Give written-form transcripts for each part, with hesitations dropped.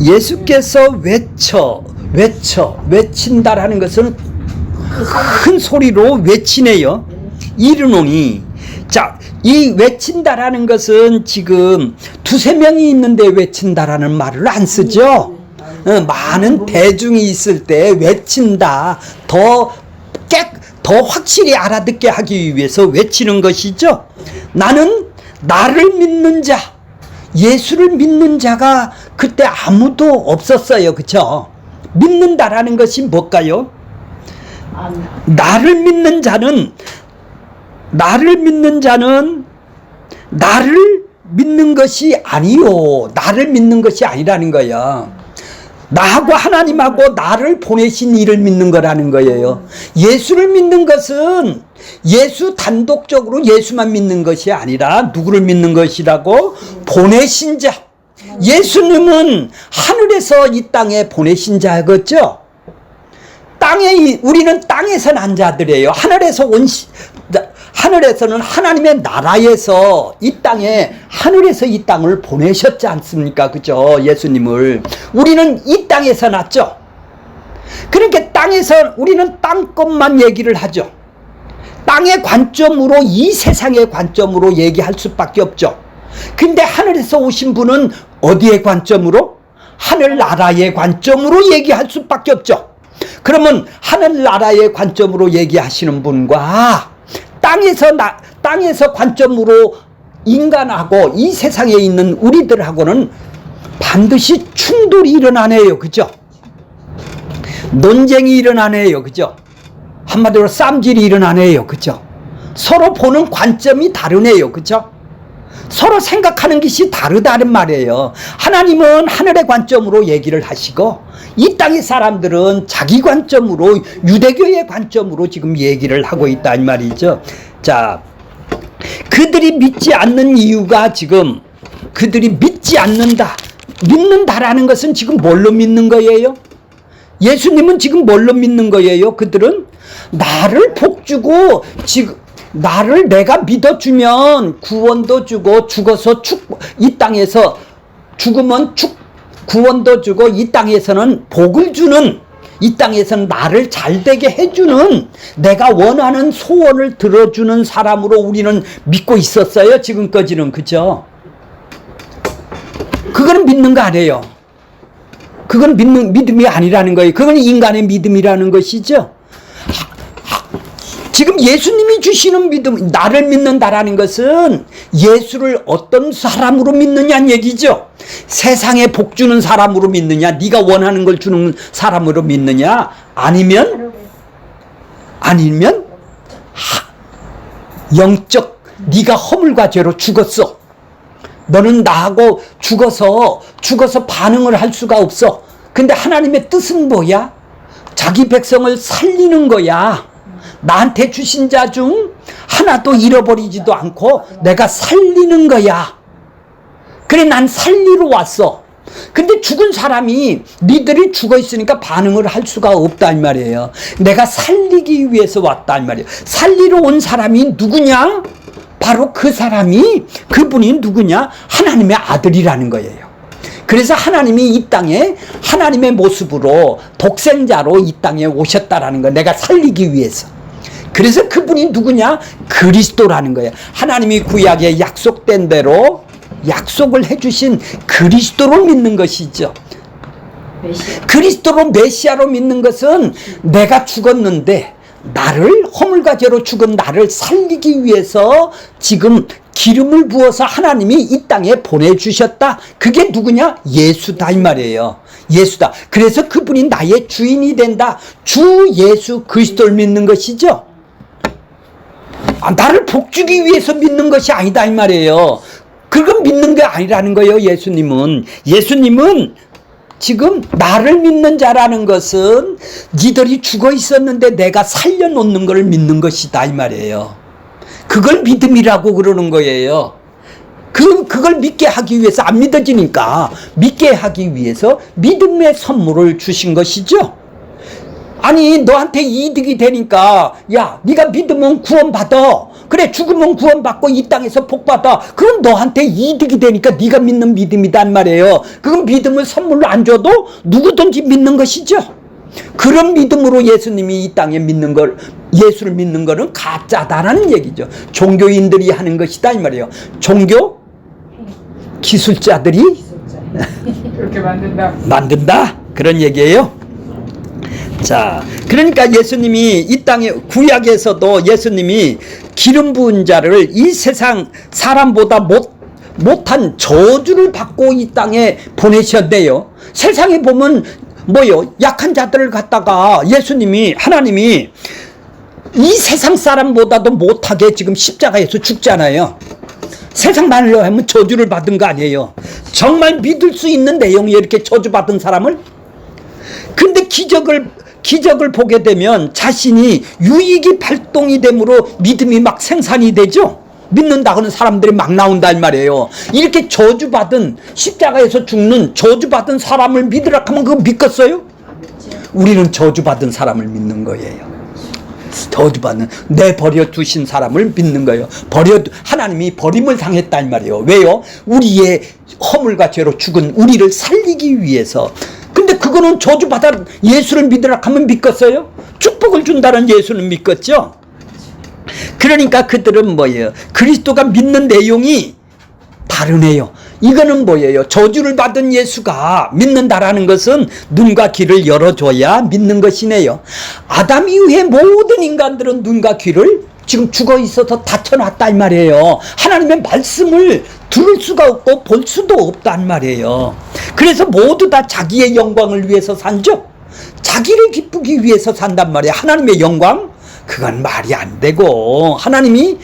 예수께서 외친다라는 것은 큰 소리로 외치네요. 이르노니. 자, 이 외친다라는 것은 지금 두세 명이 있는데 외친다라는 말을 안 쓰죠. 많은 대중이 있을 때 외친다. 더 확실히 알아듣게 하기 위해서 외치는 것이죠. 나는 나를 믿는 자, 예수를 믿는 자가 그때 아무도 없었어요. 그쵸? 믿는다라는 것이 뭘까요? 나를 믿는 자는 나를 믿는 것이 아니요. 나를 믿는 것이 아니라는 거야. 나하고 하나님하고 나를 보내신 이를 믿는 거라는 거예요. 예수를 믿는 것은 예수 단독적으로 예수만 믿는 것이 아니라 누구를 믿는 것이라고? 보내신 자. 예수님은 하늘에서 이 땅에 보내신 자겠죠? 우리는 땅에서 난 자들이에요. 하늘에서는 하나님의 나라에서 이 땅에, 하늘에서 이 땅을 보내셨지 않습니까? 그죠? 예수님을. 우리는 이 땅에서 났죠? 그러니까 우리는 땅 것만 얘기를 하죠. 땅의 관점으로, 이 세상의 관점으로 얘기할 수밖에 없죠. 근데 하늘에서 오신 분은 어디의 관점으로? 하늘나라의 관점으로 얘기할 수밖에 없죠. 그러면 하늘나라의 관점으로 얘기하시는 분과 땅에서 관점으로 인간하고 이 세상에 있는 우리들하고는 반드시 충돌이 일어나네요. 그죠? 논쟁이 일어나네요. 그죠? 한마디로 쌈질이 일어나네요. 그죠? 서로 보는 관점이 다르네요. 그죠? 서로 생각하는 것이 다르다는 말이에요. 하나님은 하늘의 관점으로 얘기를 하시고 이 땅의 사람들은 자기 관점으로, 유대교의 관점으로 지금 얘기를 하고 있다 이 말이죠. 자, 그들이 믿지 않는 이유가 지금 그들이 믿지 않는다. 믿는다라는 것은 지금 뭘로 믿는 거예요? 예수님은 지금 뭘로 믿는 거예요? 그들은 나를 복주고 나를 내가 믿어주면 구원도 주고 죽어서 이 땅에서 죽으면 구원도 주고 이 땅에서는 복을 주는, 이 땅에서는 나를 잘되게 해주는, 내가 원하는 소원을 들어주는 사람으로 우리는 믿고 있었어요. 지금까지는. 그죠? 그거는 믿는 거 아니에요. 그건 믿음이 아니라는 거예요. 그건 인간의 믿음이라는 것이죠. 지금 예수님이 주시는 믿음, 나를 믿는다라는 것은 예수를 어떤 사람으로 믿느냐는 얘기죠. 세상에 복 주는 사람으로 믿느냐, 네가 원하는 걸 주는 사람으로 믿느냐, 아니면 영적, 네가 허물과 죄로 죽었어. 너는 나하고 죽어서 반응을 할 수가 없어. 근데 하나님의 뜻은 뭐야? 자기 백성을 살리는 거야. 나한테 주신 자 중 하나도 잃어버리지도 않고 내가 살리는 거야. 그래, 난 살리러 왔어. 근데 죽은 사람이 니들이 죽어 있으니까 반응을 할 수가 없다 이 말이에요. 내가 살리기 위해서 왔다 이 말이에요. 살리러 온 사람이 누구냐? 바로 그분이 누구냐? 하나님의 아들이라는 거예요. 그래서 하나님이 이 땅에 하나님의 모습으로 독생자로 이 땅에 오셨다라는 거, 내가 살리기 위해서. 그래서 그분이 누구냐? 그리스도라는 거예요. 하나님이 구약에 약속된 대로 약속을 해주신 그리스도로 믿는 것이죠. 그리스도로, 메시아로 믿는 것은 내가 죽었는데 나를, 허물과 죄로 죽은 나를 살리기 위해서 지금 기름을 부어서 하나님이 이 땅에 보내주셨다. 그게 누구냐? 예수다 이 말이에요. 예수다. 그래서 그분이 나의 주인이 된다. 주 예수 그리스도를 믿는 것이죠. 나를 복주기 위해서 믿는 것이 아니다 이 말이에요. 그건 믿는 게 아니라는 거예요. 예수님은 지금 나를 믿는 자라는 것은 니들이 죽어 있었는데 내가 살려놓는 걸 믿는 것이다 이 말이에요. 그걸 믿음이라고 그러는 거예요. 그걸 믿게 하기 위해서, 안 믿어지니까 믿게 하기 위해서 믿음의 선물을 주신 것이죠. 아니, 너한테 이득이 되니까, 야, 네가 믿으면 구원받아. 그래 죽으면 구원받고 이 땅에서 복받아. 그건 너한테 이득이 되니까 네가 믿는 믿음이단 말이에요. 그건 믿음을 선물로 안 줘도 누구든지 믿는 것이죠. 그런 믿음으로 예수님이 이 땅에 믿는 걸, 예수를 믿는 거는 가짜다라는 얘기죠. 종교인들이 하는 것이다 이 말이에요. 종교 기술자들이 그렇게 만든다 그런 얘기예요. 자, 그러니까 예수님이 이 땅에 구약에서도 예수님이 기름 부은 자를 이 세상 사람보다 못한 저주를 받고 이 땅에 보내셨대요. 세상에 보면 뭐요? 약한 자들을 갖다가 예수님이, 하나님이 이 세상 사람보다도 못하게 지금 십자가에서 죽잖아요. 세상 말로 하면 저주를 받은 거 아니에요. 정말 믿을 수 있는 내용이에요. 이렇게 저주받은 사람을. 근데 기적을 보게 되면 자신이 유익이 발동이 되므로 믿음이 막 생산이 되죠. 믿는다고는 사람들이 막 나온다 이 말이에요. 이렇게 저주받은, 십자가에서 죽는 저주받은 사람을 믿으라 하면 그거 믿겠어요? 우리는 저주받은 사람을 믿는 거예요. 저주받는, 내버려 두신 사람을 믿는 거예요. 하나님이 버림을 당했다 이 말이에요. 왜요? 우리의 허물과 죄로 죽은 우리를 살리기 위해서. 근데 그거는 저주받아 예수를 믿으라 하면 믿겠어요? 축복을 준다는 예수는 믿겠죠? 그러니까 그들은 뭐예요? 그리스도가 믿는 내용이 다르네요. 이거는 뭐예요? 저주를 받은 예수가 믿는다라는 것은 눈과 귀를 열어줘야 믿는 것이네요. 아담 이후에 모든 인간들은 눈과 귀를 지금 죽어 있어서 닫혀놨다 이 말이에요. 하나님의 말씀을 들을 수가 없고 볼 수도 없단 말이에요. 그래서 모두 다 자기의 영광을 위해서 산죠. 자기를 기쁘기 위해서 산단 말이에요. 하나님의 영광? 그건 말이 안 되고, 하나님이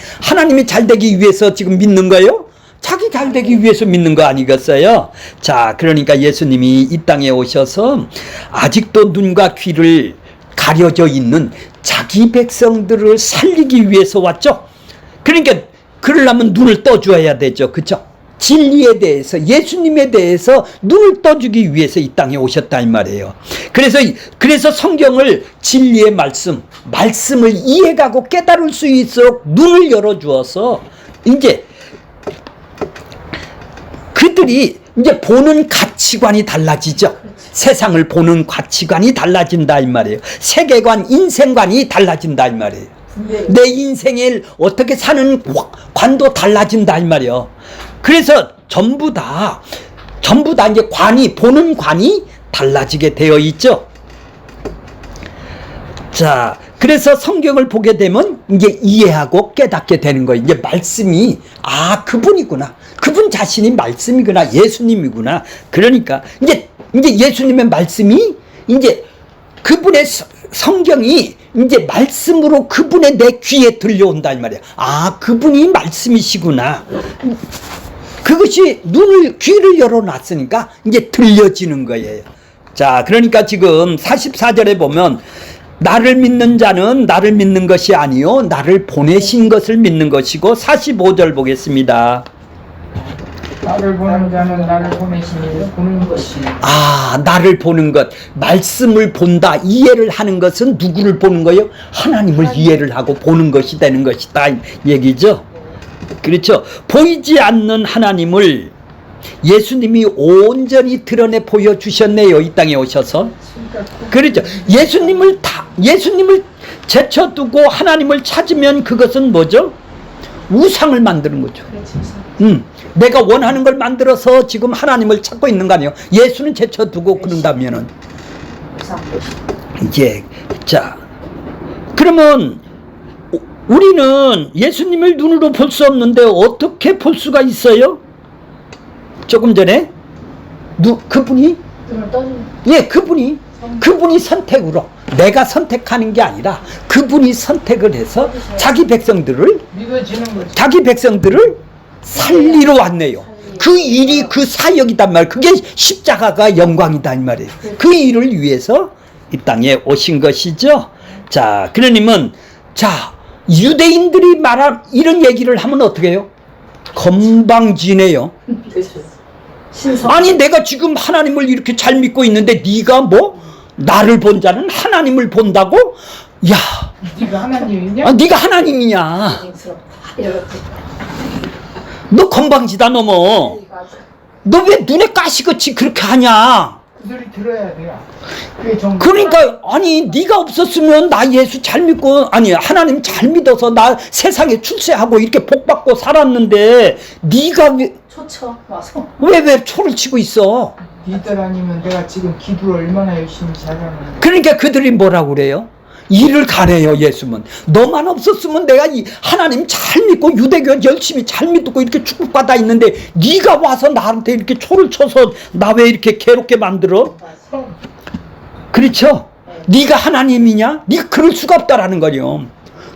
잘 되기 위해서 지금 믿는 거예요? 자기 잘 되기 위해서 믿는 거 아니겠어요? 자, 그러니까 예수님이 이 땅에 오셔서 아직도 눈과 귀를 가려져 있는 자기 백성들을 살리기 위해서 왔죠. 그러니까 그러려면 눈을 떠줘야 되죠. 그렇죠? 진리에 대해서, 예수님에 대해서 눈을 떠주기 위해서 이 땅에 오셨다 이 말이에요. 그래서 성경을, 진리의 말씀을 이해가고 깨달을 수 있도록 눈을 열어주어서 이제 그들이 이제 보는 가치관이 달라지죠. 세상을 보는 가치관이 달라진다 이 말이에요. 세계관, 인생관이 달라진다 이 말이에요. 내 인생을 어떻게 사는 관도 달라진다 이 말이에요. 그래서 전부 다 이제 보는 관이 달라지게 되어 있죠. 자, 그래서 성경을 보게 되면 이제 이해하고 깨닫게 되는 거예요. 이제 말씀이, 그분이구나. 그분 자신이 말씀이구나. 예수님이구나. 그러니까 이제 예수님의 말씀이, 이제 그분의 성경이 이제 말씀으로 그분의 내 귀에 들려온다 이 말이야. 그분이 말씀이시구나. 그것이 귀를 열어놨으니까 이제 들려지는 거예요. 자, 그러니까 지금 44절에 보면 나를 믿는 자는 나를 믿는 것이 아니요 나를 보내신 것을 믿는 것이고, 45절 보겠습니다. 나를 보는 자는 나를 보내신 이를 보는 것이요. 나를 보는 것, 말씀을 본다, 이해를 하는 것은 누구를 보는 거예요? 하나님을 이해를 하고 보는 것이 되는 것이다 얘기죠. 그렇죠. 보이지 않는 하나님을 예수님이 온전히 드러내 보여주셨네요. 이 땅에 오셔서. 그렇죠. 예수님을 제쳐두고 하나님을 찾으면 그것은 뭐죠? 우상을 만드는 거죠. 내가 원하는 걸 만들어서 지금 하나님을 찾고 있는 거 아니에요? 예수는 제쳐두고 그런다면은 이제, 자, 그러면 우리는 예수님을 눈으로 볼 수 없는데 어떻게 볼 수가 있어요? 조금 전에 그분이 선택으로, 내가 선택하는 게 아니라 그분이 선택을 해서 자기 백성들을 살리러 왔네요. 그 일이, 그 사역이단 말이에요. 그게 십자가가 영광이다 이 말이에요. 그 일을 위해서 이 땅에 오신 것이죠. 자, 그러면 유대인들이 말한 이런 얘기를 하면 어떻게 해요? 건방지네요. 아니, 내가 지금 하나님을 이렇게 잘 믿고 있는데 네가 나를 본 자는 하나님을 본다고? 야, 네가 하나님이냐? 네가 하나님이냐? 이렇게. 너 건방지다 넘어. 너 왜 눈에 가시같이 그렇게 하냐? 그 소리 들어야 돼요. 그게 정. 그러니까 아니 네가 없었으면 나 예수 잘 믿고 아니 하나님 잘 믿어서 나 세상에 출세하고 이렇게 복 받고 살았는데 네가 초쳐 와서 왜 초를 치고 있어? 니들 아니면 내가 지금 기도를 얼마나 열심히 잘하는데. 그러니까 그들이 뭐라고 그래요? 일을 가네요. 예수는 너만 없었으면 내가 이 하나님 잘 믿고 유대교 열심히 잘 믿고 이렇게 축복받아 있는데 네가 와서 나한테 이렇게 초를 쳐서 나 왜 이렇게 괴롭게 만들어? 그렇죠? 네가 하나님이냐? 네가 그럴 수가 없다라는 거요.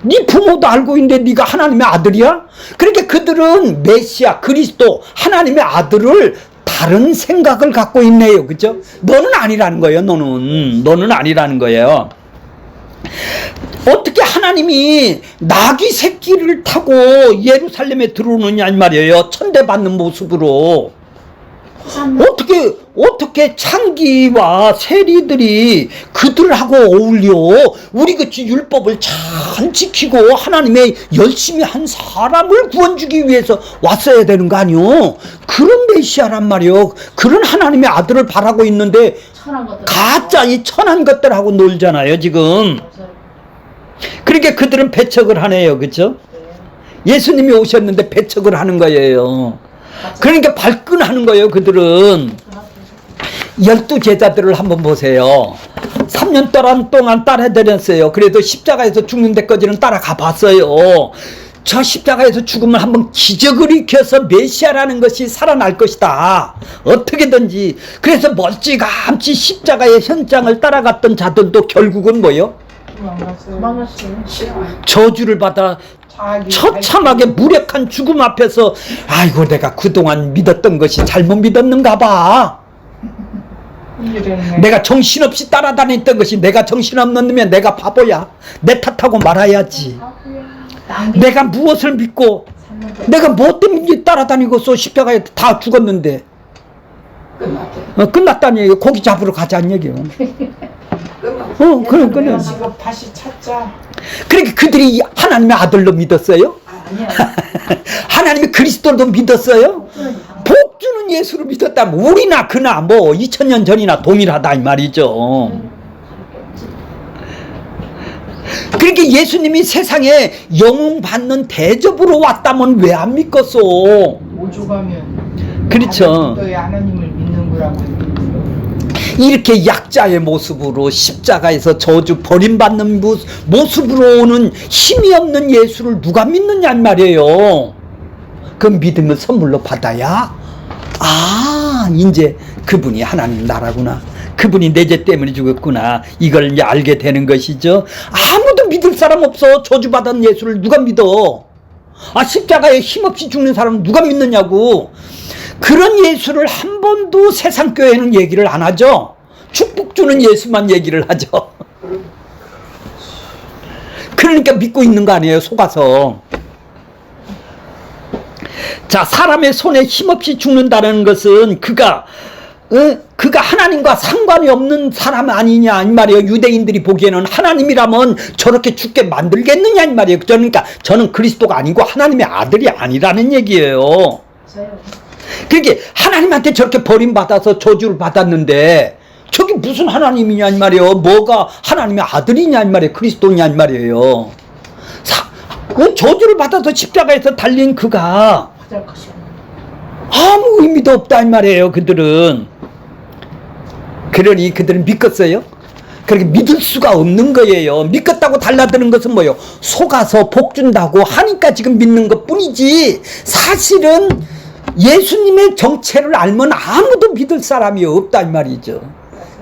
네 부모도 알고 있는데 네가 하나님의 아들이야? 그러니까 그들은 메시아 그리스도 하나님의 아들을 다른 생각을 갖고 있네요. 그죠? 너는 아니라는 거예요. 너는 아니라는 거예요. 어떻게 하나님이 나귀 새끼를 타고 예루살렘에 들어오느냐 이 말이에요. 천대받는 모습으로. 어떻게 창기와 세리들이 그들하고 어울려 우리같이 율법을 잘 지키고 하나님의 열심히 한 사람을 구원주기 위해서 왔어야 되는 거 아니요? 그런 메시아란 말이요. 그런 하나님의 아들을 바라고 있는데 가짜 이 천한 것들하고 놀잖아요 지금. 그러니까 그들은 배척을 하네요. 그렇죠? 예수님이 오셨는데 배척을 하는 거예요. 그러니까 발끈하는 거예요. 그들은 12제자들을 한번 보세요. 3년 동안 따라다녔어요. 그래도 십자가에서 죽는 데까지는 따라가 봤어요. 저 십자가에서 죽으면 한번 기적을 일으켜서 메시아라는 것이 살아날 것이다. 어떻게든지. 그래서 멀찌감치 십자가의 현장을 따라갔던 자들도 결국은 뭐요? 도망갔어요. 저주를 받아 처참하게 무력한 죽음 앞에서 아이고 내가 그동안 믿었던 것이 잘못 믿었는가 봐. 내가 정신없이 따라다녔던 것이 내가 정신없는 놈이야. 내가 바보야. 내 탓하고 말아야지. 내가 무엇을 믿고 내가 뭐 때문에 따라다니고서 십자가에 다 죽었는데 끝났다는 얘기예요. 고기 잡으러 가자는 얘기예요. 그럼 끝내. 직업 다시 찾자. 그러니까 그들이 하나님의 아들로 믿었어요? 하나님의 그리스도도 믿었어요? 복 주는 예수를 믿었다면 우리나 그나 뭐 2000년 전이나 동일하다 이 말이죠. 그러니까 예수님이 세상에 영웅 받는 대접으로 왔다면 왜 안 믿겠어? 오죽하면 그렇죠. 하나님을 믿는 거라고. 이렇게 약자의 모습으로 십자가에서 저주 버림받는 모습으로 오는 힘이 없는 예수를 누가 믿느냐 말이에요. 그 믿음을 선물로 받아야 이제 그분이 하나님 나라구나. 그분이 내 죄 때문에 죽었구나. 이걸 이제 알게 되는 것이죠. 아무도 믿을 사람 없어. 저주받은 예수를 누가 믿어? 십자가에 힘없이 죽는 사람은 누가 믿느냐고. 그런 예수를 한 번도 세상 교회는 얘기를 안 하죠. 축복 주는 예수만 얘기를 하죠. 그러니까 믿고 있는 거 아니에요, 속아서. 자, 사람의 손에 힘없이 죽는다는 것은 그가 하나님과 상관이 없는 사람 아니냐 이 말이에요. 유대인들이 보기에는 하나님이라면 저렇게 죽게 만들겠느냐 이 말이에요. 그러니까 저는 그리스도가 아니고 하나님의 아들이 아니라는 얘기예요. 그러니까 하나님한테 저렇게 버림받아서 저주를 받았는데 저게 무슨 하나님이냐 이 말이에요. 뭐가 하나님의 아들이냐 이 말이에요. 그리스도냐 이 말이에요. 그 저주를 받아서 십자가에서 달린 그가 아무 의미도 없다 이 말이에요. 그들은. 그러니 그들은 믿겠어요? 그렇게 믿을 수가 없는 거예요. 믿겠다고 달라드는 것은 뭐예요? 속아서 복 준다고 하니까 지금 믿는 것 뿐이지 사실은 예수님의 정체를 알면 아무도 믿을 사람이 없다 이 말이죠.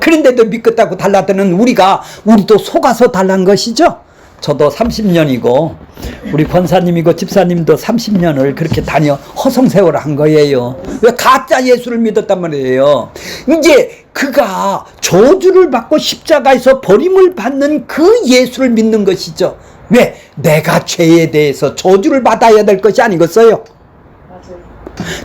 그런데도 믿겠다고 달라드는 우리도 속아서 달란 것이죠. 저도 30년이고 우리 권사님이고 집사님도 30년을 그렇게 다녀 허송세월을 한 거예요. 왜 가짜 예수를 믿었단 말이에요. 이제 그가 저주를 받고 십자가에서 버림을 받는 그 예수를 믿는 것이죠. 왜? 내가 죄에 대해서 저주를 받아야 될 것이 아니겠어요?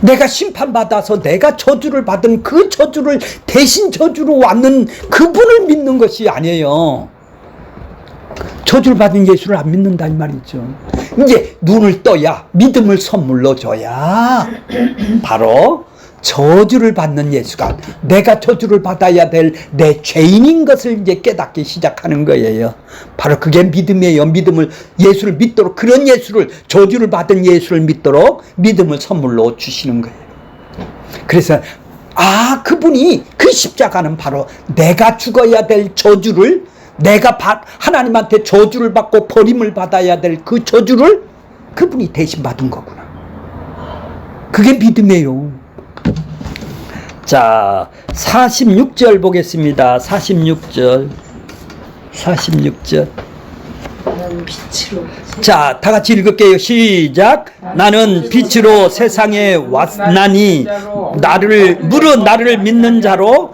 내가 심판받아서 내가 저주를 받은 그 저주를 대신 저주로 왔는 그분을 믿는 것이 아니에요. 저주를 받은 예수를 안 믿는다 이 말이죠. 이제 눈을 떠야 믿음을 선물로 줘야 바로 저주를 받는 예수가 내가 저주를 받아야 될 내 죄인인 것을 이제 깨닫기 시작하는 거예요. 바로 그게 믿음이에요. 믿음을 예수를 믿도록 그런 예수를 저주를 받은 예수를 믿도록 믿음을 선물로 주시는 거예요. 그래서 그분이 그 십자가는 바로 내가 죽어야 될 저주를 내가 하나님한테 저주를 받고 버림을 받아야 될 그 저주를 그분이 대신 받은 거구나. 그게 믿음이에요. 자, 46절 보겠습니다. 46절. 나는 빛으로. 자, 다 같이 읽을게요. 시작. 나는 빛으로 세상에 왔나니 나를 믿는 자로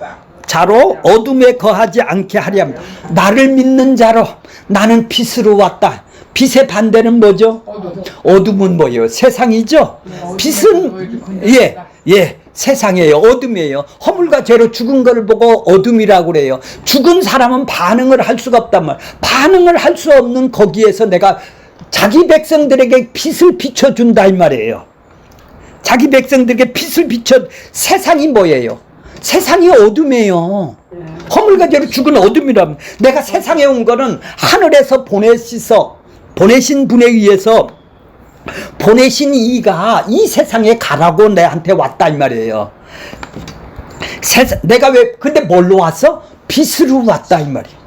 어둠에 거하지 않게 하렴. 나를 믿는 자로 나는 빛으로 왔다. 빛의 반대는 뭐죠? 어둠은 뭐예요? 세상이죠? 빛은 세상이에요. 어둠이에요. 허물과 죄로 죽은 걸 보고 어둠이라고 그래요. 죽은 사람은 반응을 할 수가 없단 말이에요. 반응을 할 수 없는 거기에서 내가 자기 백성들에게 빛을 비춰준다 이 말이에요. 자기 백성들에게 빛을 세상이 뭐예요? 세상이 어둠이에요. 허물과 죄로 죽은 어둠이라면 내가 세상에 온 거는 하늘에서 보내신 분에 의해서 보내신 이가 이 세상에 가라고 내한테 왔다 이 말이에요. 내가 근데 뭘로 왔어? 빛으로 왔다 이 말이에요.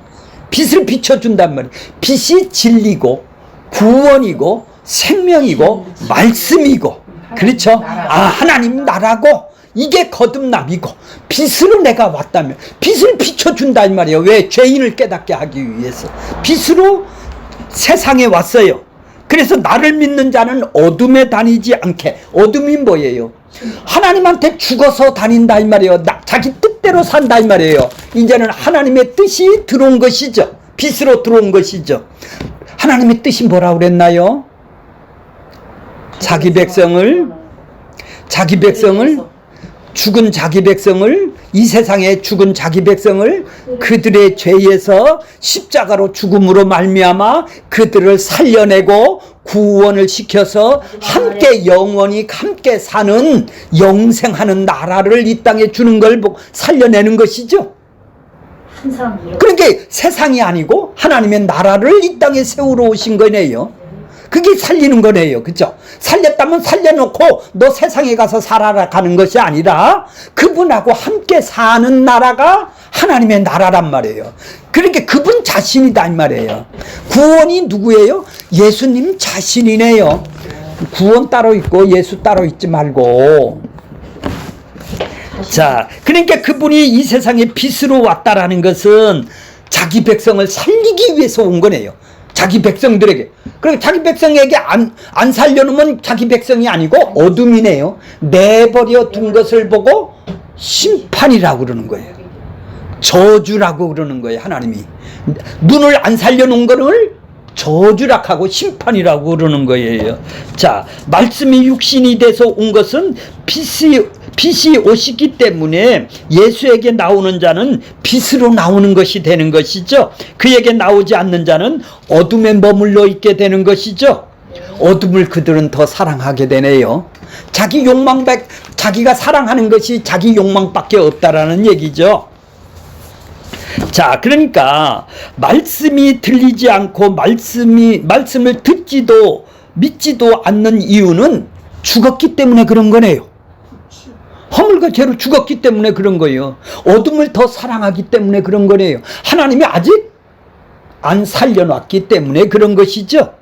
빛을 비춰준단 말이에요. 빛이 진리고 구원이고 생명이고 말씀이고 그렇죠? 하나님 나라고 이게 거듭남이고 빛으로 내가 왔다면 빛을 비춰준다 이 말이에요. 왜? 죄인을 깨닫게 하기 위해서 빛으로 세상에 왔어요. 그래서 나를 믿는 자는 어둠에 다니지 않게. 어둠이 뭐예요? 하나님한테 죽어서 다닌다 이 말이에요. 자기 뜻대로 산다 이 말이에요. 이제는 하나님의 뜻이 들어온 것이죠. 빛으로 들어온 것이죠. 하나님의 뜻이 뭐라고 그랬나요? 죽은 자기 백성을 이 세상에 죽은 자기 백성을 그들의 죄에서 십자가로 죽음으로 말미암아 그들을 살려내고 구원을 시켜서 함께 영원히 함께 사는 영생하는 나라를 이 땅에 주는 걸 살려내는 것이죠. 그러니까 세상이 아니고 하나님의 나라를 이 땅에 세우러 오신 거네요. 그게 살리는 거네요. 그죠? 살렸다면 살려놓고 너 세상에 가서 살아라 가는 것이 아니라 그분하고 함께 사는 나라가 하나님의 나라란 말이에요. 그러니까 그분 자신이다 이 말이에요. 구원이 누구예요? 예수님 자신이네요. 구원 따로 있고 예수 따로 있지 말고. 자, 그러니까 그분이 이 세상에 빛으로 왔다라는 것은 자기 백성을 살리기 위해서 온 거네요. 자기 백성들에게. 그리고 자기 백성에게 안 살려놓으면 자기 백성이 아니고 어둠이네요. 내버려 둔 것을 보고 심판이라고 그러는 거예요. 저주라고 그러는 거예요. 하나님이 눈을 안 살려놓은 거를 저주라고 하고 심판이라고 그러는 거예요. 자, 말씀이 육신이 돼서 온 것은 빛이 오시기 때문에 예수에게 나오는 자는 빛으로 나오는 것이 되는 것이죠. 그에게 나오지 않는 자는 어둠에 머물러 있게 되는 것이죠. 어둠을 그들은 더 사랑하게 되네요. 자기가 사랑하는 것이 자기 욕망밖에 없다라는 얘기죠. 자, 그러니까 말씀이 들리지 않고 말씀을 듣지도 믿지도 않는 이유는 죽었기 때문에 그런 거네요. 허물과 죄로 죽었기 때문에 그런 거예요. 어둠을 더 사랑하기 때문에 그런 거네요. 하나님이 아직 안 살려놨기 때문에 그런 것이죠.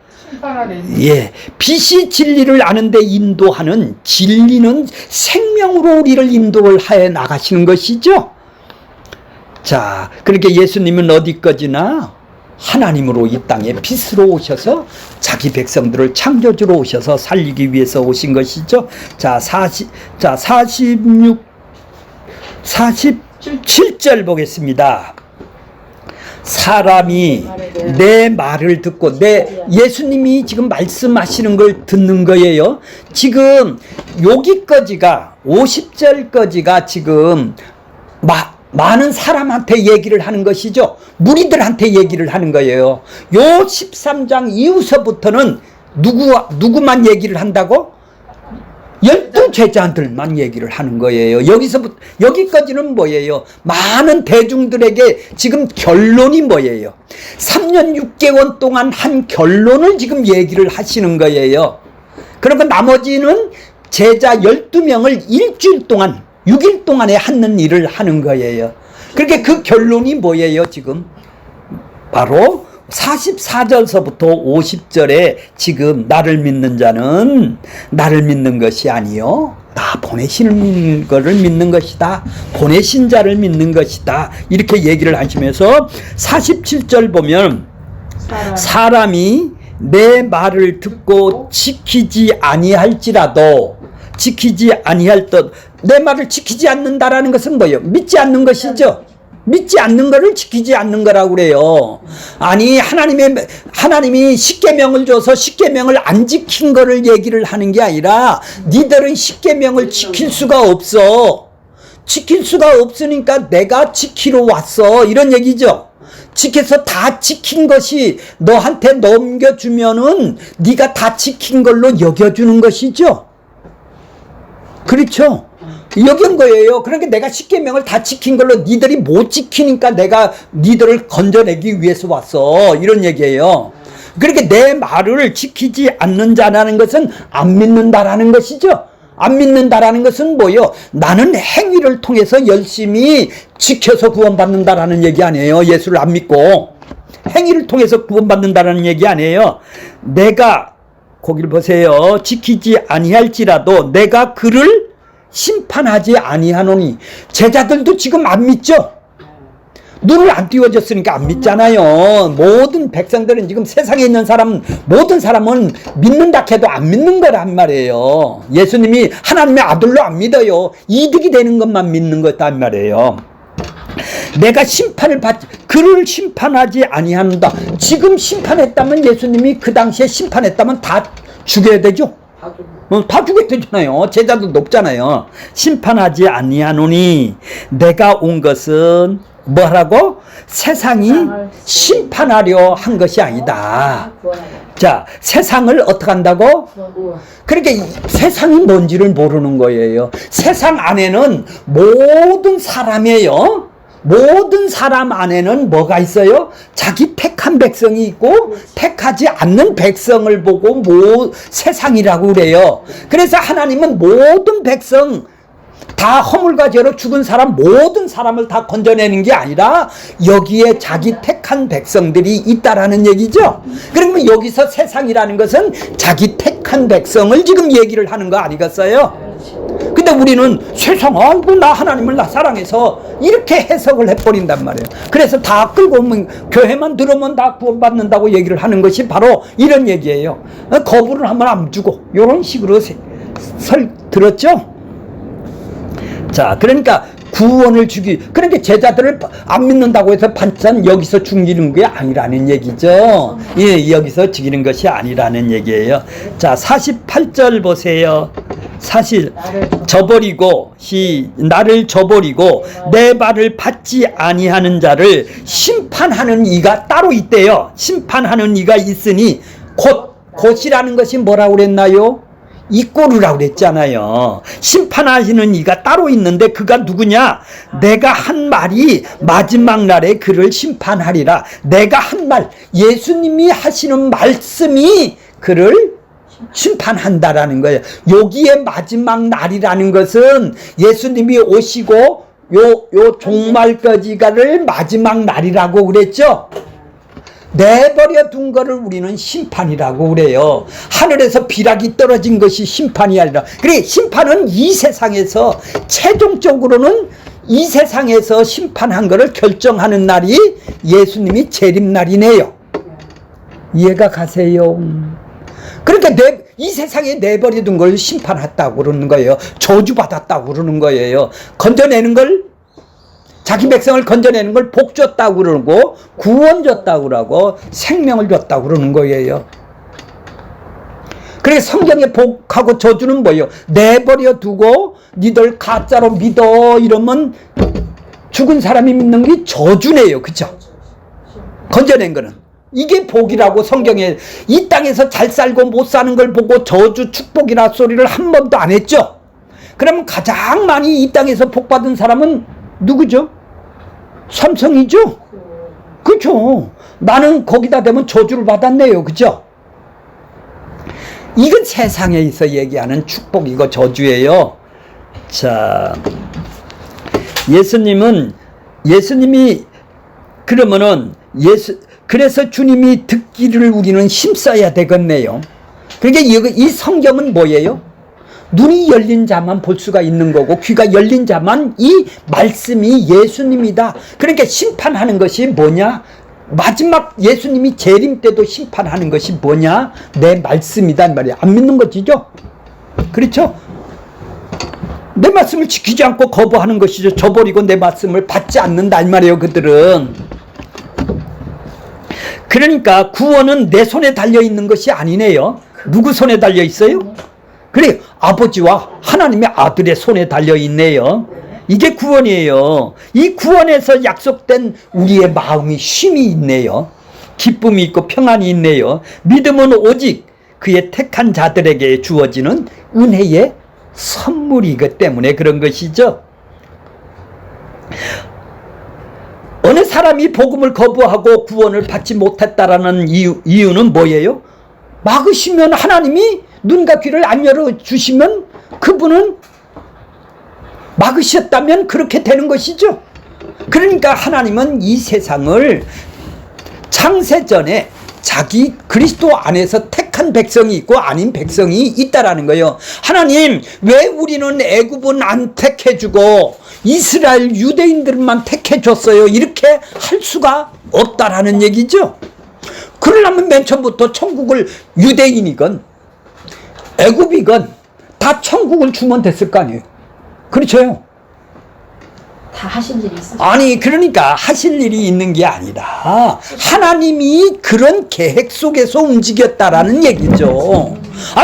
예, 빛이 진리를 아는데 인도하는 진리는 생명으로 우리를 인도를 해 나가시는 것이죠. 자, 그렇게 예수님은 어디까지나 하나님으로 이 땅에 빛으로 오셔서 자기 백성들을 창조주로 오셔서 살리기 위해서 오신 것이죠. 자, 47절 보겠습니다. 사람이 내 말을 듣고 예수님이 지금 말씀하시는 걸 듣는 거예요. 지금 여기까지가 50절까지가 지금 많은 사람한테 얘기를 하는 것이죠. 무리들한테 얘기를 하는 거예요. 요 13장 이후서부터는 누구만 얘기를 한다고? 12제자들만 얘기를 하는 거예요. 여기까지는 뭐예요? 많은 대중들에게 지금 결론이 뭐예요? 3년 6개월 동안 한 결론을 지금 얘기를 하시는 거예요. 그리고 나머지는 제자 12명을 일주일 동안, 6일 동안에 하는 일을 하는 거예요. 그러니까 그 결론이 뭐예요, 지금? 바로 44절서부터 50절에 지금 나를 믿는 자는 나를 믿는 것이 아니요 나 보내시는 거를 믿는 것이다. 보내신 자를 믿는 것이다. 이렇게 얘기를 하시면서 47절 보면 사람이 내 말을 듣고 지키지 아니할지라도 내 말을 지키지 않는다라는 것은 뭐예요? 믿지 않는 것이죠. 믿지 않는 거를 지키지 않는 거라고 그래요. 아니 하나님이 십계명을 줘서 십계명을 안 지킨 거를 얘기를 하는 게 아니라 니들은 십계명을 지킬 수가 없어. 지킬 수가 없으니까 내가 지키러 왔어. 이런 얘기죠. 지켜서 다 지킨 것이 너한테 넘겨주면은 네가 다 지킨 걸로 여겨주는 것이죠. 그렇죠? 여긴 거예요. 그러니까 내가 십계명을 다 지킨 걸로 니들이 못 지키니까 내가 니들을 건져내기 위해서 왔어. 이런 얘기예요. 그러니까 내 말을 지키지 않는 자라는 것은 안 믿는다라는 것이죠. 안 믿는다라는 것은 뭐예요? 나는 행위를 통해서 열심히 지켜서 구원받는다라는 얘기 아니에요. 예수를 안 믿고 행위를 통해서 구원받는다라는 얘기 아니에요. 내가 거기를 보세요. 지키지 아니할지라도 내가 그를 심판하지 아니하노니. 제자들도 지금 안 믿죠? 눈을 안 띄워줬으니까 안 믿잖아요. 모든 백성들은 지금 세상에 있는 모든 사람은 믿는다 해도 안 믿는 거란 말이에요. 예수님이 하나님의 아들로 안 믿어요. 이득이 되는 것만 믿는 거단 말이에요. 내가 그를 심판하지 아니한다. 지금 심판했다면 예수님이 그 당시에 심판했다면 다 죽여야 되죠? 다 죽여야 되잖아요. 제자들도 없잖아요. 심판하지 아니하노니 내가 온 것은 뭐라고? 세상이 심판하려 한 것이 아니다. 자, 세상을 어떻게 한다고? 그러니까 세상이 뭔지를 모르는 거예요. 세상 안에는 모든 사람이에요. 모든 사람 안에는 뭐가 있어요? 자기 택한 백성이 있고 택하지 않는 백성을 보고 세상이라고 그래요. 그래서 하나님은 모든 백성 다 허물과 죄로 죽은 사람 모든 사람을 다 건져내는 게 아니라 여기에 자기 택한 백성들이 있다라는 얘기죠. 그러면 여기서 세상이라는 것은 자기 택한 백성을 지금 얘기를 하는 거 아니겠어요? 근데 우리는 세상 아이고 나 하나님을 나 사랑해서 이렇게 해석을 해버린단 말이에요. 그래서 다 끌고 오면 교회만 들으면 다 구원받는다고 얘기를 하는 것이 바로 이런 얘기예요. 거부를 하면 안 주고 이런 식으로 들었죠? 자, 그러니까 구원을 그러니까 제자들을 안 믿는다고 해서 반찬 여기서 죽이는 게 아니라는 얘기죠. 예, 여기서 죽이는 것이 아니라는 얘기예요. 자, 48절 보세요. 사실 나를 저버리고 내 말을 받지 아니하는 자를 심판하는 이가 따로 있대요. 심판하는 이가 있으니 곧이라는 것이 뭐라고 그랬나요? 이꼬르라고 그랬잖아요. 심판하시는 이가 따로 있는데 그가 누구냐? 내가 한 말이 마지막 날에 그를 심판하리라. 내가 한 말, 예수님이 하시는 말씀이 그를 심판한다라는 거예요. 여기에 마지막 날이라는 것은 예수님이 오시고 요 종말까지가를 마지막 날이라고 그랬죠. 내버려 둔 거를 우리는 심판이라고 그래요. 하늘에서 비락이 떨어진 것이 심판이 아니라, 그래, 심판은 이 세상에서 최종적으로는 이 세상에서 심판한 거를 결정하는 날이 예수님이 재림날이네요. 이해가 가세요? 그러니까 이 세상에 내버려 둔 걸 심판했다고 그러는 거예요. 저주받았다고 그러는 거예요. 건져내는 걸, 자기 백성을 건져내는 걸 복 줬다고 그러고 구원 줬다고 그러고 생명을 줬다고 그러는 거예요. 그래서 성경의 복하고 저주는 뭐예요? 내버려 두고 니들 가짜로 믿어 이러면 죽은 사람이 믿는 게 저주네요. 그쵸? 건져낸 거는 이게 복이라고 성경에 이 땅에서 잘 살고 못 사는 걸 보고 저주 축복이라 소리를 한 번도 안 했죠. 그러면 가장 많이 이 땅에서 복 받은 사람은 누구죠? 삼성이죠. 그렇죠. 나는 거기다 대면 저주를 받았네요. 그죠? 이건 세상에 있어 얘기하는 축복이고 저주예요. 자, 예수님이 그러면은 그래서 주님이 듣기를 우리는 힘써야 되겠네요. 그러니까 이 성경은 뭐예요? 눈이 열린 자만 볼 수가 있는 거고 귀가 열린 자만 이 말씀이 예수님이다. 그러니까 심판하는 것이 뭐냐? 마지막 예수님이 재림 때도 심판하는 것이 뭐냐? 내 말씀이다 말이야. 안 믿는 것이죠? 그렇죠? 내 말씀을 지키지 않고 거부하는 것이죠. 저버리고 내 말씀을 받지 않는다 이 말이에요. 그들은. 그러니까 구원은 내 손에 달려있는 것이 아니네요. 누구 손에 달려있어요? 그래, 아버지와 하나님의 아들의 손에 달려있네요. 이게 구원이에요. 이 구원에서 약속된 우리의 마음이 쉼이 있네요. 기쁨이 있고 평안이 있네요. 믿음은 오직 그의 택한 자들에게 주어지는 은혜의 선물이기 때문에 그런 것이죠. 어느 사람이 복음을 거부하고 구원을 받지 못했다라는 이유는 뭐예요? 막으시면 하나님이 눈과 귀를 안 열어주시면 그분은 막으셨다면 그렇게 되는 것이죠. 그러니까 하나님은 이 세상을 창세전에 자기 그리스도 안에서 택한 백성이 있고 아닌 백성이 있다라는 거예요. 하나님, 왜 우리는 애굽은 안 택해주고 이스라엘 유대인들만 택해줬어요? 이렇게 할 수가 없다라는 얘기죠. 그러려면 맨 처음부터 천국을 유대인이건 애굽이건 다 천국을 주면 됐을 거 아니에요. 그렇죠? 다 하신 일이 있어. 아니, 그러니까 하실 일이 있는 게 아니라 하나님이 그런 계획 속에서 움직였다라는 얘기죠.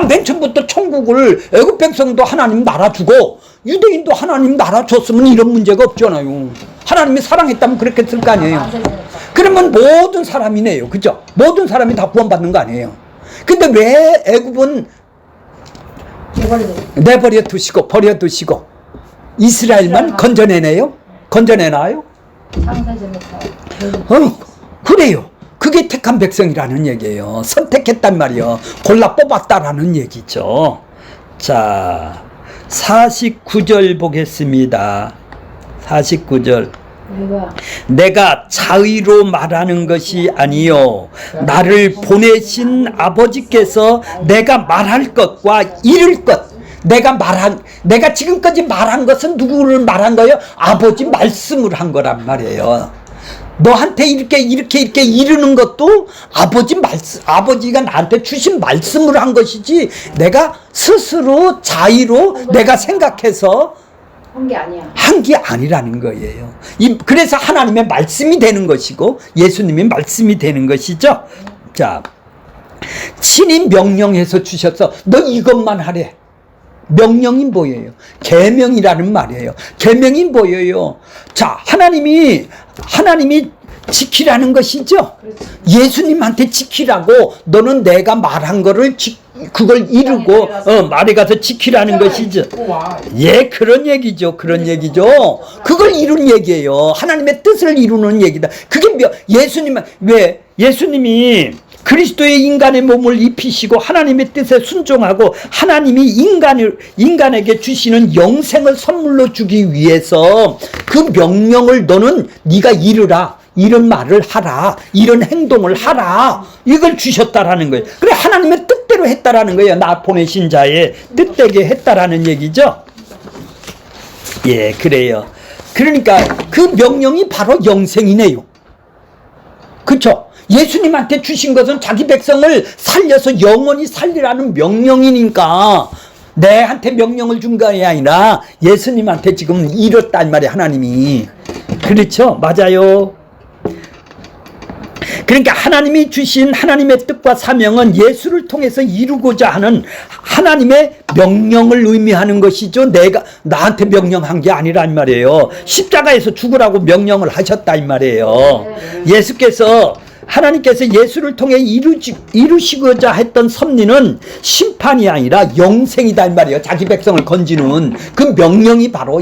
맨 처음부터 천국을 애굽 백성도 하나님 나라 주고 유대인도 하나님 나라 줬으면 이런 문제가 없잖아요. 하나님이 사랑했다면 그렇게 했을 거 아니에요. 그러면 모든 사람이네요. 그죠? 모든 사람이 다 구원받는 거 아니에요. 근데 왜 애굽은 내버려 두시고 버려 두시고 이스라엘만 건져내네요? 건져내나요? 창세전에 다 그래요. 그게 택한 백성이라는 얘기예요. 선택했단 말이에요. 골라 뽑았다라는 얘기죠. 자, 49절 보겠습니다. 49절. 내가 자의로 말하는 것이 아니요 나를 보내신 아버지께서 내가 말할 것과 이룰 것, 내가 지금까지 말한 것은 누구를 말한 거예요? 아버지 말씀을 한 거란 말이에요. 너한테 이렇게 이루는 것도 아버지가 나한테 주신 말씀을 한 것이지 내가 스스로 자의로 내가 생각해서 한 게 아니라는 거예요. 그래서 하나님의 말씀이 되는 것이고 예수님의 말씀이 되는 것이죠. 자, 친히 명령해서 주셔서 너 이것만 하래. 명령이 뭐예요? 계명이라는 말이에요. 계명이 뭐예요? 자, 하나님이 지키라는 것이죠. 예수님한테 지키라고 너는 내가 말한 거를 그걸 이루고 말에 가서 지키라는 것이죠. 예, 그런 얘기죠. 그런 얘기죠. 그걸 이룬 얘기예요. 하나님의 뜻을 이루는 얘기다. 그게 왜 예수님이 그리스도의 인간의 몸을 입히시고 하나님의 뜻에 순종하고 하나님이 인간에게 주시는 영생을 선물로 주기 위해서 그 명령을 너는 네가 이루라. 이런 말을 하라. 이런 행동을 하라. 이걸 주셨다라는 거예요. 그래, 하나님의 뜻대로 했다라는 거예요. 나 보내신 자의 뜻되게 했다라는 얘기죠. 예, 그래요. 그러니까 그 명령이 바로 영생이네요. 그렇죠? 예수님한테 주신 것은 자기 백성을 살려서 영원히 살리라는 명령이니까 내한테 명령을 준 것이 아니라 예수님한테 지금 이뤘단 말이에요. 하나님이. 그렇죠? 맞아요. 그러니까 하나님이 주신 하나님의 뜻과 사명은 예수를 통해서 이루고자 하는 하나님의 명령을 의미하는 것이죠. 내가 나한테 명령한 게 아니란 말이에요. 십자가에서 죽으라고 명령을 하셨다 이 말이에요. 예수께서 하나님께서 예수를 통해 이루시고자 했던 섭리는 심판이 아니라 영생이다 이 말이에요. 자기 백성을 건지는 그 명령이 바로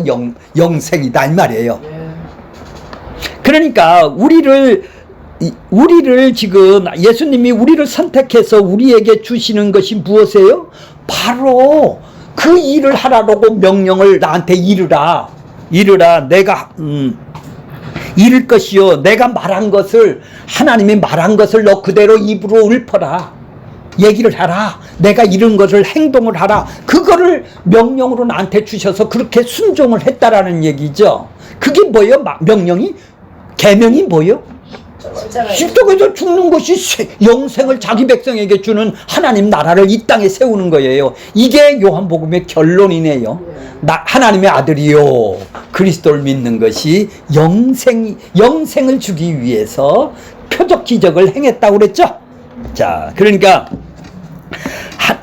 영생이다 이 말이에요. 그러니까 우리를 지금 예수님이 우리를 선택해서 우리에게 주시는 것이 무엇이에요? 바로 그 일을 하라고 명령을 나한테 이르라. 내가 이룰 것이요. 내가 말한 것을, 하나님이 말한 것을 너 그대로 입으로 읊어라. 얘기를 하라. 내가 이런 것을 행동을 하라. 그거를 명령으로 나한테 주셔서 그렇게 순종을 했다라는 얘기죠. 그게 뭐예요? 명령이? 계명이 뭐예요? 십자가에서 죽는 것이 영생을 자기 백성에게 주는 하나님 나라를 이 땅에 세우는 거예요. 이게 요한복음의 결론이네요. 하나님의 아들이요 그리스도를 믿는 것이 영생을 주기 위해서 표적 기적을 행했다고 그랬죠. 자, 그러니까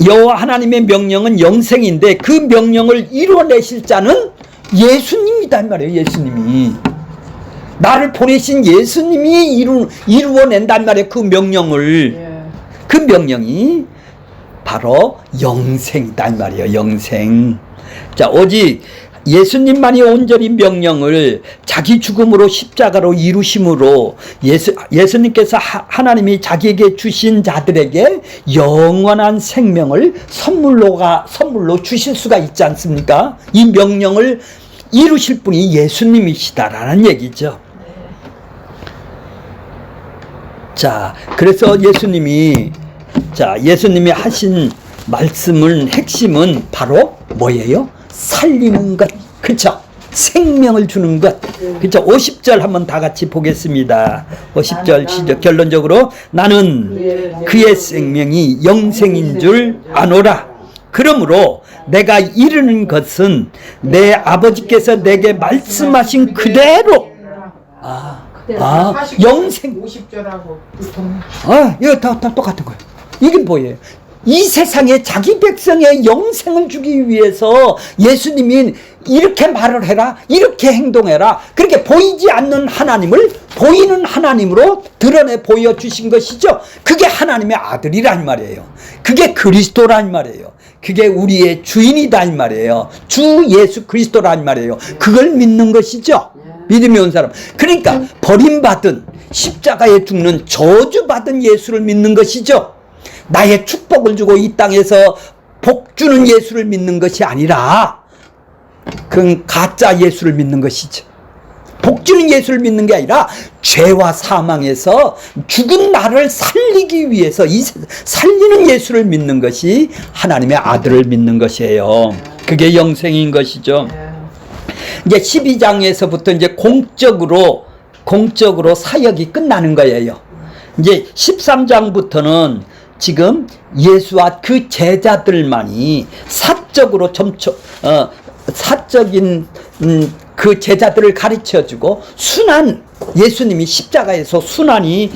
여호와 하나님의 명령은 영생인데 그 명령을 이루어내실 자는 예수님이다 이 말이에요. 예수님이 나를 보내신 예수님이 이루어낸단 말이에요. 그 명령을. 그 명령이 바로 영생이다 이 말이에요. 영생. 자, 오직 예수님만이 온전히 명령을 자기 죽음으로 십자가로 이루심으로 예수님께서 하나님이 자기에게 주신 자들에게 영원한 생명을 선물로 주실 수가 있지 않습니까? 이 명령을 이루실 분이 예수님이시다라는 얘기죠. 자, 그래서 예수님이 하신 말씀은 핵심은 바로 뭐예요? 살리는 것. 그렇죠? 생명을 주는 것. 그렇죠? 50절 한번 다 같이 보겠습니다. 50절 시작. 결론적으로 나는 그의 생명이 영생인 줄 아노라. 그러므로 내가 이르는 것은 내 아버지께서 내게 말씀하신 그대로 영생 50절하고 이거 다 똑같은 거예요. 이게 뭐예요? 이 세상에 자기 백성의 영생을 주기 위해서 예수님이 이렇게 말을 해라, 이렇게 행동해라. 그렇게 보이지 않는 하나님을 보이는 하나님으로 드러내 보여주신 것이죠. 그게 하나님의 아들이란 말이에요. 그게 그리스도란 말이에요. 그게 우리의 주인이다 이 말이에요. 주 예수 그리스도란 말이에요. 그걸 믿는 것이죠. 믿음이 온 사람. 그러니까 버림받은 십자가에 죽는 저주받은 예수를 믿는 것이죠. 나의 축복을 주고 이 땅에서 복 주는 예수를 믿는 것이 아니라 그건 가짜 예수를 믿는 것이죠. 복 주는 예수를 믿는 게 아니라 죄와 사망에서 죽은 나를 살리기 위해서 살리는 예수를 믿는 것이 하나님의 아들을 믿는 것이에요. 그게 영생인 것이죠. 이제 12장에서부터 이제 공적으로 사역이 끝나는 거예요. 이제 13장부터는 지금 예수와 그 제자들만이 사적인 그 제자들을 가르쳐주고 예수님이 십자가에서 순환이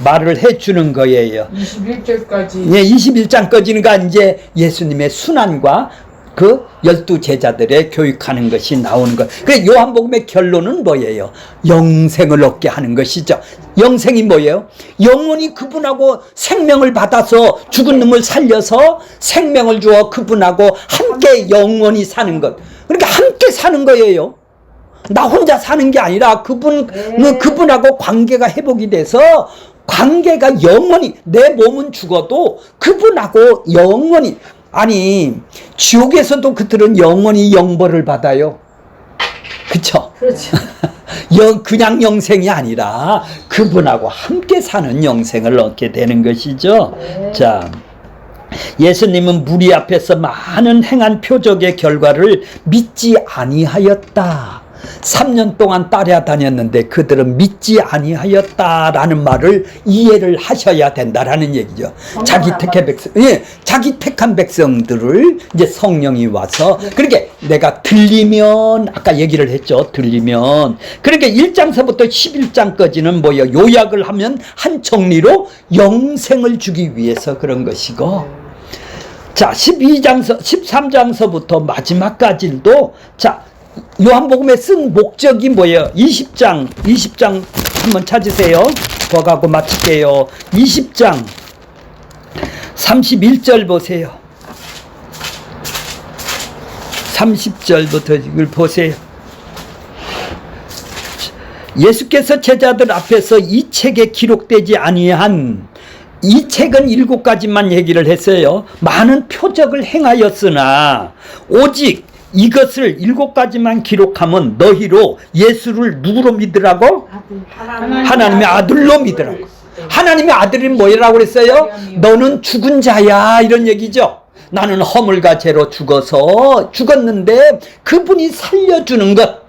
말을 해주는 거예요. 21절까지. 예, 21장까지가 이제 예수님의 순환과 그 12제자들의 교육하는 것이 나오는 것. 그래서 요한복음의 결론은 뭐예요? 영생을 얻게 하는 것이죠. 영생이 뭐예요? 영원히 그분하고 생명을 받아서 죽은 놈을 살려서 생명을 주어 그분하고 함께 영원히 사는 것. 그러니까 함께 사는 거예요. 나 혼자 사는 게 아니라 그분하고 관계가 회복이 돼서 관계가 영원히, 내 몸은 죽어도 그분하고 영원히, 아니 지옥에서도 그들은 영원히 영벌을 받아요. 그쵸? 그렇죠. 그냥 영생이 아니라 그분하고 함께 사는 영생을 얻게 되는 것이죠. 네. 자, 예수님은 무리 앞에서 많은 행한 표적의 결과를 믿지 아니하였다. 3년 동안 따라다녔는데 그들은 믿지 아니하였다라는 말을 이해를 하셔야 된다라는 얘기죠. 자기 택한 백성들을 이제 성령이 와서, 그렇게 내가 들리면, 아까 얘기를 했죠. 들리면. 그렇게 1장서부터 11장까지는 뭐예요? 요약을 하면 한 정리로 영생을 주기 위해서 그런 것이고, 자, 13장서부터 마지막까지도, 자, 요한복음에 쓴 목적이 뭐예요? 20장 한번 찾으세요. 더 가고 마칠게요. 20장 31절 보세요. 30절부터 이걸 보세요. 예수께서 제자들 앞에서 이 책에 기록되지 아니한 이 책은 7가지만 얘기를 했어요. 많은 표적을 행하였으나 오직 이것을 7가지만 기록하면 너희로 예수를 누구로 믿으라고? 하나님의 아들로 믿으라고. 하나님의 아들이 뭐라고 그랬어요? 너는 죽은 자야, 이런 얘기죠. 나는 허물과 죄로 죽었는데 그분이 살려주는 것,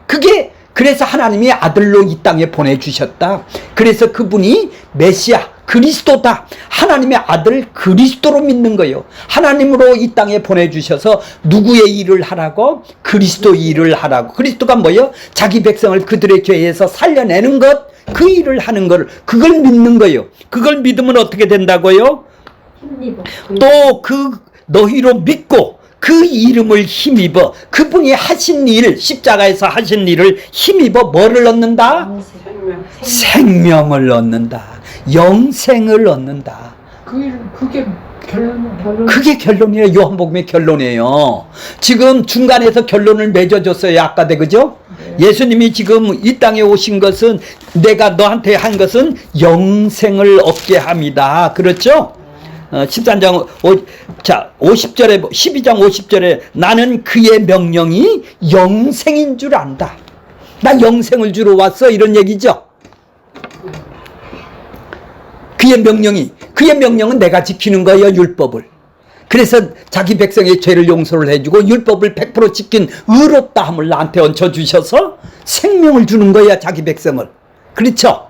그게 그래서 하나님이 아들로 이 땅에 보내주셨다. 그래서 그분이 메시아 그리스도다. 하나님의 아들 그리스도로 믿는 거예요. 하나님으로 이 땅에 보내주셔서 누구의 일을 하라고? 그리스도의 일을 하라고. 그리스도가 뭐예요? 자기 백성을 그들의 죄에서 살려내는 것, 그 일을 하는 걸, 그걸 믿는 거예요. 그걸 믿으면 어떻게 된다고요? 또 그 너희로 믿고 그 이름을 힘입어 그분이 하신 일, 십자가에서 하신 일을 힘입어 뭐를 얻는다? 생명을 얻는다. 영생을 얻는다. 그게 결론이에요. 그게 결론이에요. 요한복음의 결론이에요. 지금 중간에서 결론을 맺어줬어요. 아까 그죠? 예수님이 지금 이 땅에 오신 것은, 내가 너한테 한 것은 영생을 얻게 합니다. 그렇죠? 13장 50절에 12장 50절에 나는 그의 명령이 영생인 줄 안다. 나 영생을 주러 왔어, 이런 얘기죠. 그의 명령은 내가 지키는 거예요, 율법을. 그래서 자기 백성의 죄를 용서를 해주고 율법을 100% 지킨 의롭다함을 나한테 얹혀주셔서 생명을 주는 거야, 자기 백성을. 그렇죠?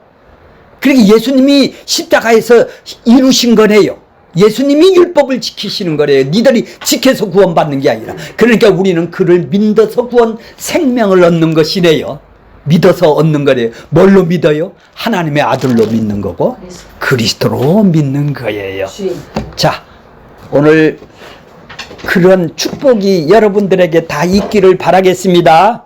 그러니까 예수님이 십자가에서 이루신 거네요. 예수님이 율법을 지키시는 거래요. 니들이 지켜서 구원받는 게 아니라. 그러니까 우리는 그를 믿어서 생명을 얻는 것이래요. 믿어서 얻는 거래요. 뭘로 믿어요? 하나님의 아들로 믿는 거고 그리스도로 믿는 거예요. 자, 오늘 그런 축복이 여러분들에게 다 있기를 바라겠습니다.